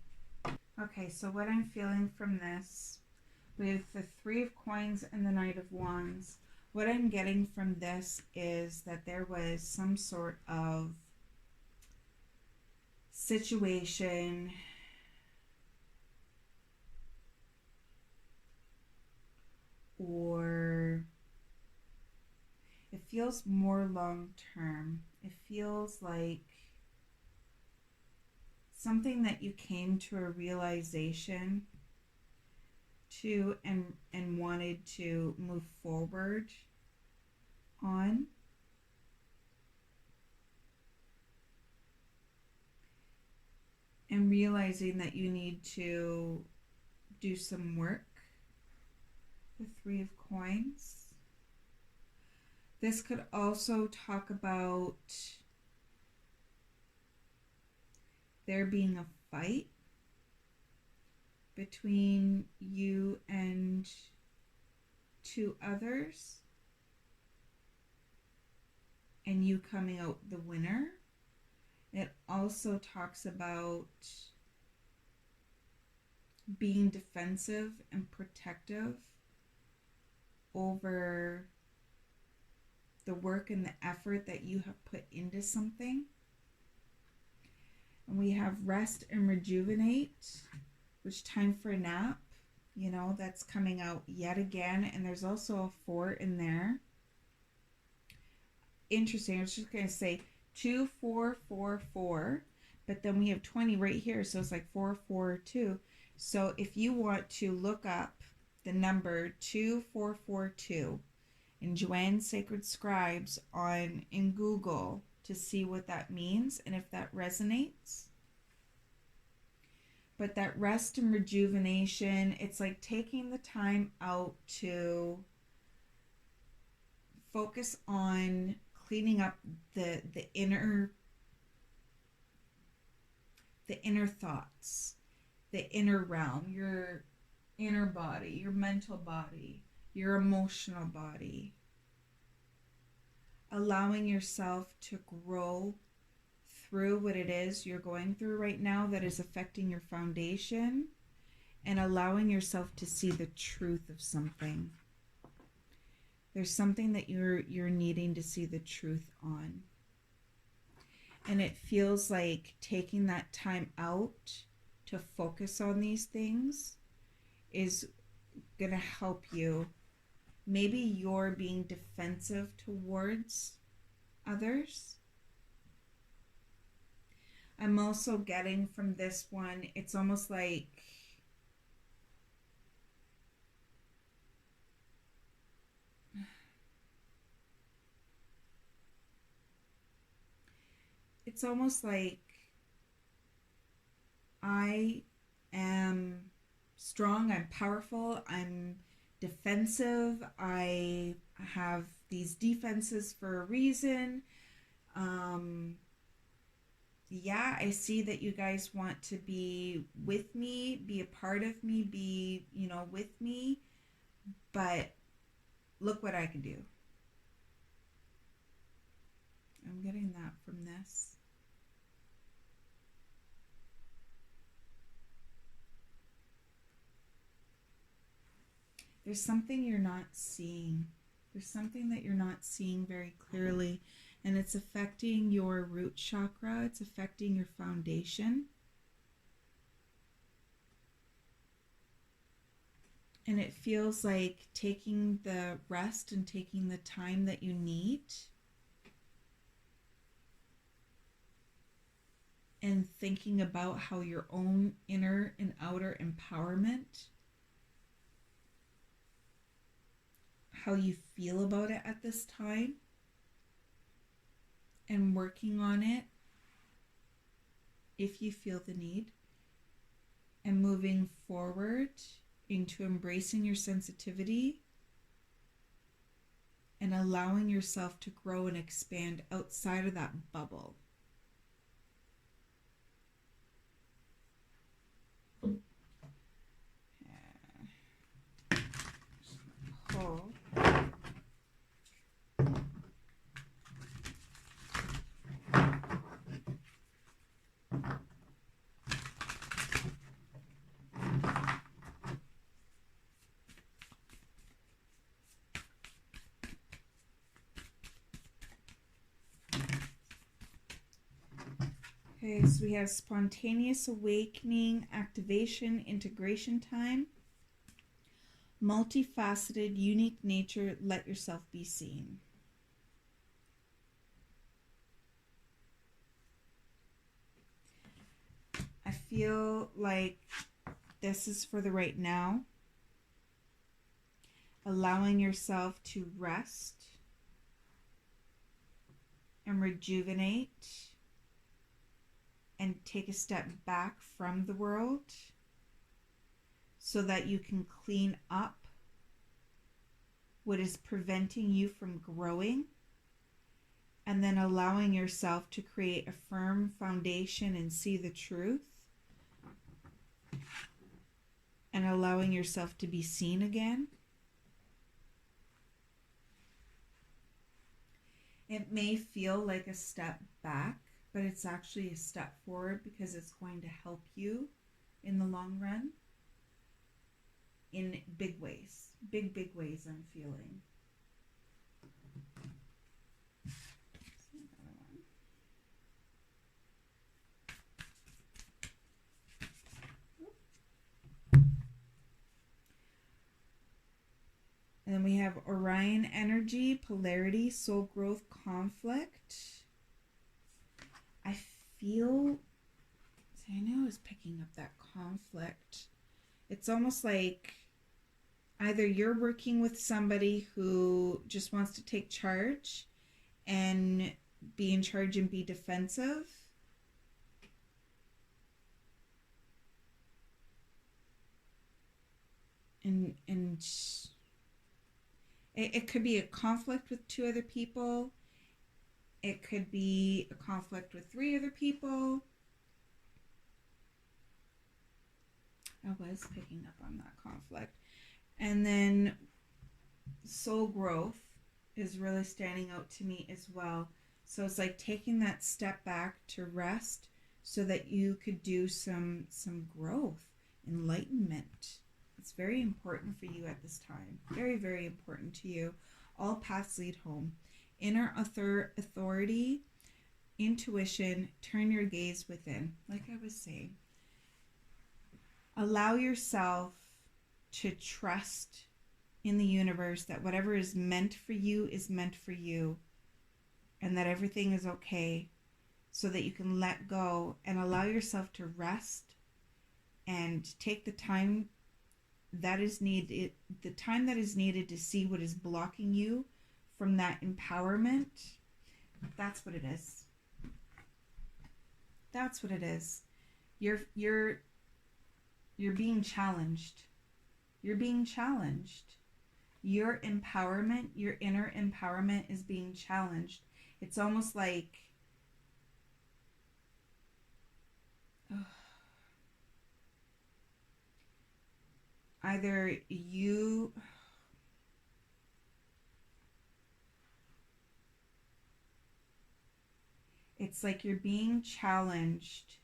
Okay, so what I'm feeling from this, we have the Three of Coins and the Knight of Wands. What I'm getting from this is that there was some sort of situation or it feels more long term. It feels like something that you came to a realization to and wanted to move forward on. And realizing that you need to do some work. The Three of Coins. This could also talk about there being a fight between you and two others and you coming out the winner. It also talks about being defensive and protective over the work and the effort that you have put into something. And we have rest and rejuvenate, which time for a nap, you know, that's coming out yet again. And there's also a 4 in there. Interesting. I was just going to say 2, 4, 4, 4, but then we have 20 right here. So it's like 4, 4, 2. So if you want to look up the number 2442 in Joanne's Sacred Scribes in Google to see what that means and if that resonates. But that rest and rejuvenation, it's like taking the time out to focus on cleaning up the inner thoughts, the inner realm, your inner body, your mental body, your emotional body. Allowing yourself to grow through what it is you're going through right now that is affecting your foundation, and allowing yourself to see the truth of something. There's something that you're needing to see the truth on. And it feels like taking that time out to focus on these things is going to help you. Maybe you're being defensive towards others. I'm also getting from this one, it's almost like I am strong, I'm powerful, I'm defensive, I have these defenses for a reason. Yeah, I see that you guys want to be with me, be a part of me, be, with me, but look what I can do. I'm getting that from this. There's something you're not seeing. There's something that you're not seeing very clearly, and it's affecting your root chakra. It's affecting your foundation. And it feels like taking the rest and taking the time that you need and thinking about how your own inner and outer empowerment, how you feel about it at this time, and working on it if you feel the need, and moving forward into embracing your sensitivity and allowing yourself to grow and expand outside of that bubble. Pull. Okay, so we have spontaneous awakening, activation, integration time, multifaceted, unique nature, let yourself be seen. I feel like this is for the right now. Allowing yourself to rest and rejuvenate and take a step back from the world so that you can clean up what is preventing you from growing, and then allowing yourself to create a firm foundation and see the truth, and allowing yourself to be seen again. It may feel like a step back, but it's actually a step forward because it's going to help you in the long run in big ways. Big ways I'm feeling. And then we have Orion energy, polarity, soul growth, conflict. I feel, I know I was picking up that conflict. It's almost like either you're working with somebody who just wants to take charge and be in charge and be defensive, and it could be a conflict with 2 other people. It could be a conflict with 3 other people. I was picking up on that conflict. And then soul growth is really standing out to me as well. So it's like taking that step back to rest so that you could do some growth, enlightenment. It's very important for you at this time. Very, very important to you. All paths lead home. Inner authority, intuition, turn your gaze within. Like I was saying, allow yourself to trust in the universe that whatever is meant for you is meant for you, and that everything is okay, so that you can let go and allow yourself to rest and take the time that is needed, to see what is blocking you from that empowerment. That's what it is. That's what it is. You're being challenged. You're being challenged. Your empowerment, your inner empowerment is being challenged. It's almost like either you it's like you're being challenged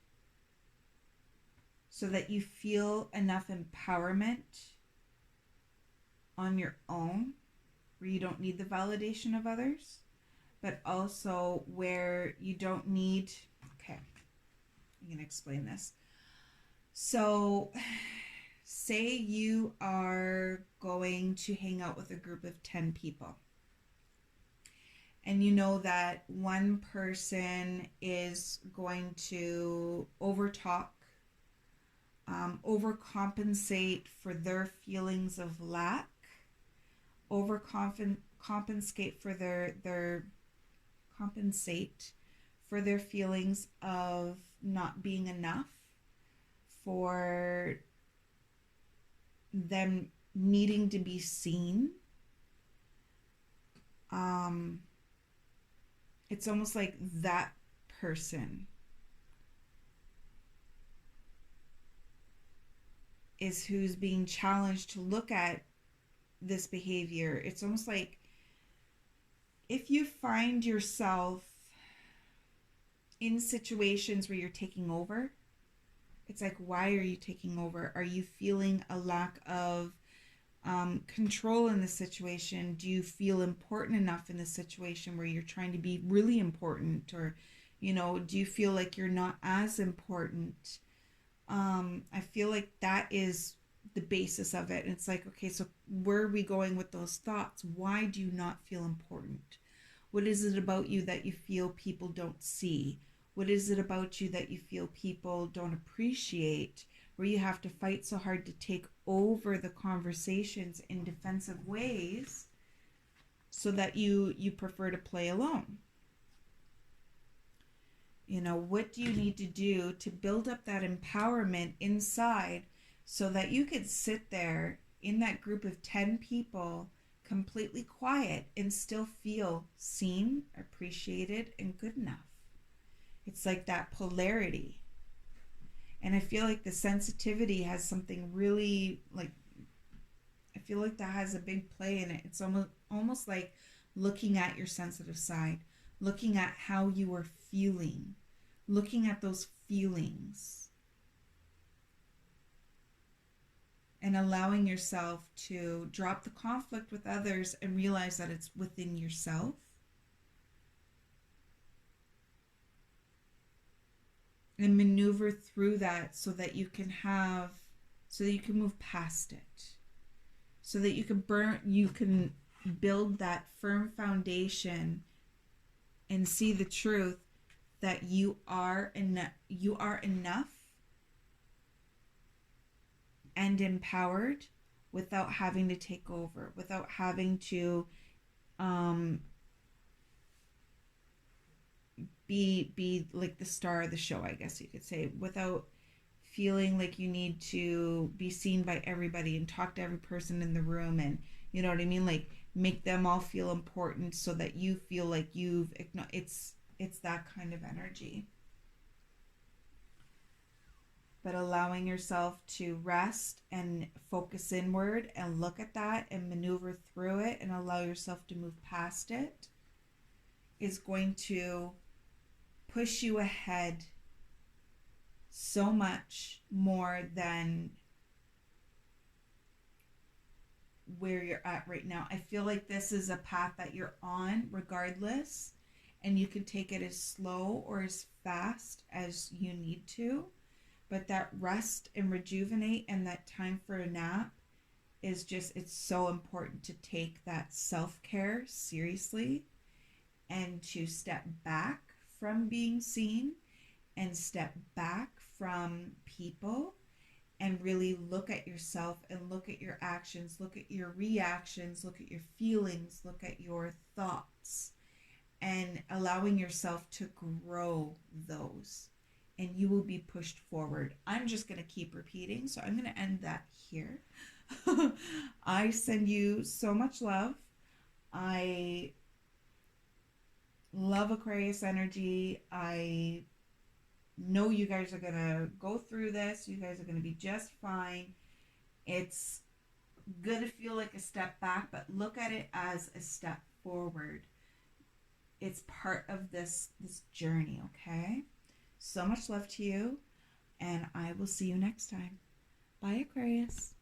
so that you feel enough empowerment on your own where you don't need the validation of others, but also where you don't need, okay, I'm going to explain this. So say you are going to hang out with a group of 10 people, and you know that one person is going to overtalk, overcompensate for their feelings of lack, compensate for their feelings of not being enough, for them needing to be seen. It's almost like that person is who's being challenged to look at this behavior. It's almost like if you find yourself in situations where you're taking over, it's like, why are you taking over? Are you feeling a lack of control in the situation? Do you feel important enough in the situation where you're trying to be really important, or You know, do you feel like you're not as important? I feel like that is the basis of it. And it's like, okay, so where are we going with those thoughts? Why do you not feel important? What is it about you that you feel people don't see? What is it about you that you feel people don't appreciate? Where you have to fight so hard to take over the conversations in defensive ways so that you prefer to play alone? You know, what do you need to do to build up that empowerment inside so that you could sit there in that group of 10 people completely quiet and still feel seen, appreciated, and good enough? It's like that polarity. And I feel like the sensitivity has something really, like, I feel like that has a big play in it. It's almost like looking at your sensitive side, looking at how you are feeling, looking at those feelings, and allowing yourself to drop the conflict with others and realize that it's within yourself. And maneuver through that so that you can move past it. So that you can build that firm foundation and see the truth that you are enough and empowered without having to take over, without having to be like the star of the show, I guess you could say, without feeling like you need to be seen by everybody and talk to every person in the room, and you know what I mean, like make them all feel important so that you feel like it's that kind of energy. But allowing yourself to rest and focus inward and look at that and maneuver through it and allow yourself to move past it is going to push you ahead so much more than where you're at right now. I feel like this is a path that you're on regardless, and you can take it as slow or as fast as you need to. But that rest and rejuvenate and that time for a nap is just, it's so important to take that self-care seriously and to step back from being seen and step back from people and really look at yourself and look at your actions, look at your reactions, look at your feelings, look at your thoughts, and allowing yourself to grow those. And you will be pushed forward. I'm just going to keep repeating, so I'm going to end that here. I send you so much love. I love Aquarius energy. I know you guys are going to go through this. You guys are going to be just fine. It's going to feel like a step back, but look at it as a step forward. It's part of this journey, okay? So much love to you, and I will see you next time. Bye, Aquarius.